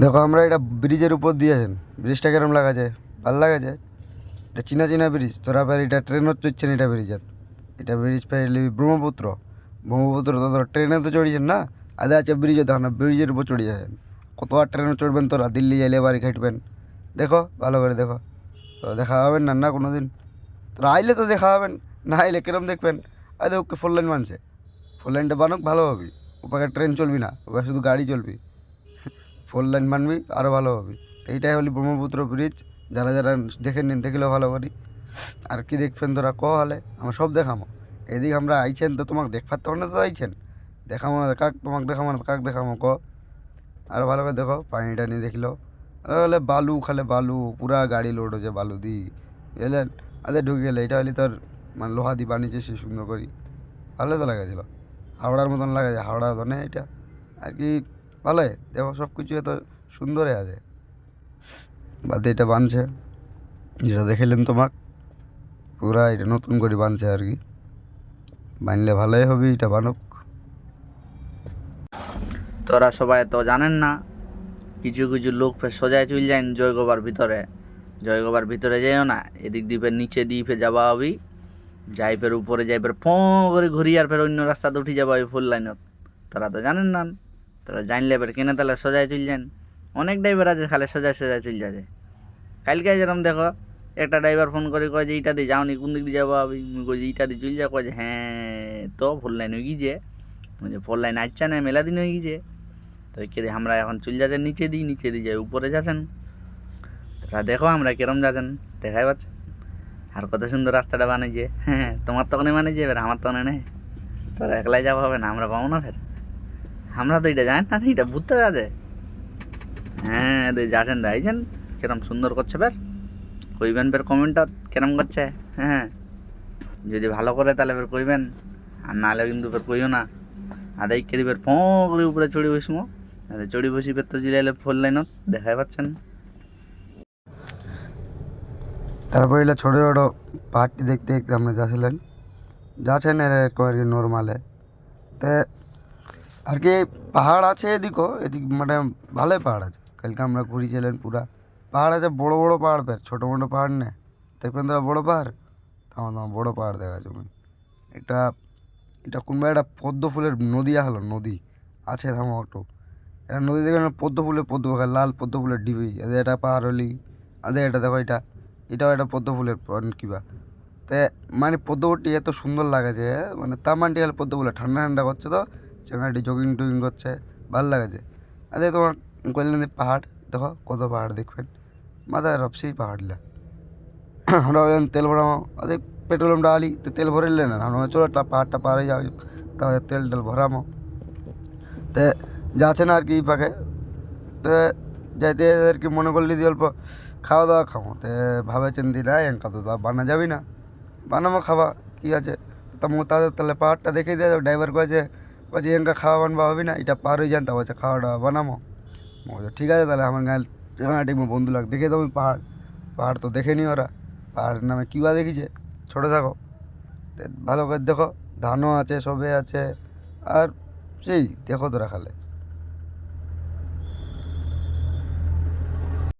দেখো আমরা এটা ব্রিজের উপর দিয়েছেন, ব্রিজটা কেরম লাগাছে, ভালো লাগাছে। এটা চীনা চীনা ব্রিজ, তোরা ফের এটা ট্রেনও চড়ছে না, এটা ব্রিজের, এটা ব্রিজ পেলি ব্রহ্মপুত্র, ব্রহ্মপুত্র তো তোরা ট্রেনে তো চড়িয়েছেন না, আদে আছে ব্রিজে, দেখো না ব্রিজের উপর চড়ে যাবেন। কত আর ট্রেনে চড়বেন তোরা, দিল্লি যাইলে বাড়ি খাটবেন। দেখো ভালো করে দেখো, তো দেখা হবেন না না কোনো দিন, তোরা আইলে তো দেখা হবেন, না আইলে কিরম দেখবেন। আরে ওকে ফোর লাইন মানছে, ফোর লাইনটা বানুক ভালো হবি, ওপাকে ট্রেন চলবি না, ওপাকে শুধু গাড়ি চলবি। ফোর লাইন মানবি আরও ভালো হবে। তো এইটাই হলি ব্রহ্মপুত্র ব্রিজ, যারা যারা দেখে নিন, দেখলেও ভালো করি। আর কি দেখবেন তোরা ক হলে আমরা সব দেখামো। এদিকে আমরা আইছেন তো তোমাকে দেখবার তখন তো আইছেন, দেখামো না কাক, তোমাকে দেখামো না কাক দেখামো ক। আর ভালো করে দেখো পানি টানি দেখলো, আর হলে বালু খালে বালু, পুরা গাড়ি লোড হচ্ছে বালু দি, বুঝলেন। আরে ঢুকে গেলে এটা হলে তোর মানে লোহা দিয়ে বানিয়েছে সে সুন্দর করি, ভালো তো লাগাছিল, হাওড়ার মতন লাগাছে, হাওড়া তো নেই এটা আর কি। ভালোই দেখো সব কিছু এত সুন্দরে আছে, বাদে এটা বানছে, যেটা দেখাইলেন তোমাক, পুরা এটা নতুন করে বানছে আর কি, বানলে ভালোই হবে, এটা বানুক। তোরা সবাই তো জানেন না, কিছু কিছু লোক ফের সোজায় চল যায় জয়গোবার ভিতরে, জয়গোবার ভিতরে যাইও না, এদিক দিয়ে ফের নিচে দিয়ে ফের যাবা হবি, যাই ফের উপরে যাই ফের ফোঁ করে ঘুরি আর ফের অন্য রাস্তাতে উঠে যাবা ওই ফুল লাইনত। তোরা তো জানেন না, তোরা জানলে ফের কেনে তাহলে সোজায় চল যান। অনেক ড্রাইভার আছে খালি সোজায় সোজায় চল যাচ্ছে। কালকে যেরকম দেখো একটা ড্রাইভার ফোন করে কয় যে ইটা দিয়ে যাওনি, কোন দিক দিয়ে যাবো আমি, কই যে ইটা দিয়ে চল যা, কয় যে হ্যাঁ তো ফুল লাইন হয়ে গিয়েছে, যে ফোর লাইন আসছে না মেলা দিন হয়ে গিয়েছে। তো কে আমরা এখন চল যাচ্ছেন নিচে দিই, নিচে দিয়ে যাই উপরে যাচ্ছেন। তোরা দেখো আমরা কিরম যাচ্ছেন, দেখাই পাচ্ছেন। আর কত সুন্দর রাস্তাটা বানিয়েছে, হ্যাঁ তোমার তখনই বানিয়েছে, এবার আমার তখন নেই। তোরা একলাই যাওয়া হবে না, আমরা পাবো না ফের, আমরা তো এটা জানি না, এটা বুঝতে যাচ্ছে। হ্যাঁ যাচ্ছেন দেখছেন কিরম সুন্দর করছে ফের, কইবেন ফের কমেন্টটা কিরম করছে। হ্যাঁ যদি ভালো করে তাহলে ফের কইবেন, আর নাহলে কিন্তু ফের কইও না। আদাই কেরি ফের ফোঁ করে উপরে চড়ি বসবো, চড়ি বসি ফের তো জিরাইলে ফোর লাইনত দেখাই পাচ্ছেন। তারপর এগুলো ছোটো ছোটো পাহাড়টি দেখতে দেখতে আমরা যাচ্ছেন এরকম আর কি নর্মালে। তো আর কি পাহাড় আছে এদিকও, এদিক মানে ভালোই পাহাড় আছে, কালকে আমরা ঘুরিয়েছিলেন পুরা পাহাড় আছে, বড় বড় পাহাড়, ফের ছোটো মোটো পাহাড় নেই, দেখবেন তো বড়ো পাহাড়, তোমার তোমার বড়ো পাহাড় দেখা যাবে। এটা এটা কোনবা একটা পদ্ম ফুলের নদী হলো, নদী আছে থামো একটু, এটা নদী দেখবেন পদ্ম ফুলের পদ্ম লাল পদ্ম ফুলের ডিবি, এদের এটা পাহাড় হলি, আদে এটা দেখো এটা, এটাও একটা পদ্ম ফুলের কিবা। তো মানে পদ্ম ফুলটি এত সুন্দর লাগেছে, মানে তামানটি হলে পদ্ম ফুলে ঠান্ডা ঠান্ডা করছে, তো সেখানে জগিং টগিং করছে, ভালো লাগেছে। আরে তোমার কল্যাণ পাহাড় দেখো, কত পাহাড় দেখবেন, মাথায় রপসেই পাহাড়লা। আমরা ওই তেল ভরামো, আরে পেট্রোল ডালি তো তেল ভরে না, আমরা চলো পাহাড়টা পাহাড়ে যাও, তাহলে তেল টেল ভরামো। তো যাচ্ছে না আর কি পাকে, তো যাইতে আর কি মনে করলি দিয়ে অল্প খাওয়া দাওয়া খাবো, তো ভাবেছেন দি না এঙ্কা তো বানা যাবি না, বানাবো খাওয়া কী আছে। তাদের তাহলে পাহাড়টা দেখে দিয়ে যাও, ড্রাইভার কয়েছে কয়েছে এঙ্কা খাওয়া বানবা হবে না, এটা পার হয়ে যান, তা বলছে খাওয়া দাওয়া বানাবো। বলছে ঠিক আছে তাহলে আমার গায়ে দেখবো বন্ধু লাগ দেখে দেবো পাহাড়, পাহাড় তো দেখেনি ওরা, পাহাড়ের নামে কী বা দেখিছে, ছোটো থাকো। তো ভালো করে দেখো, ধানও আছে সবে আছে, আর সেই দেখো তোরা খালে।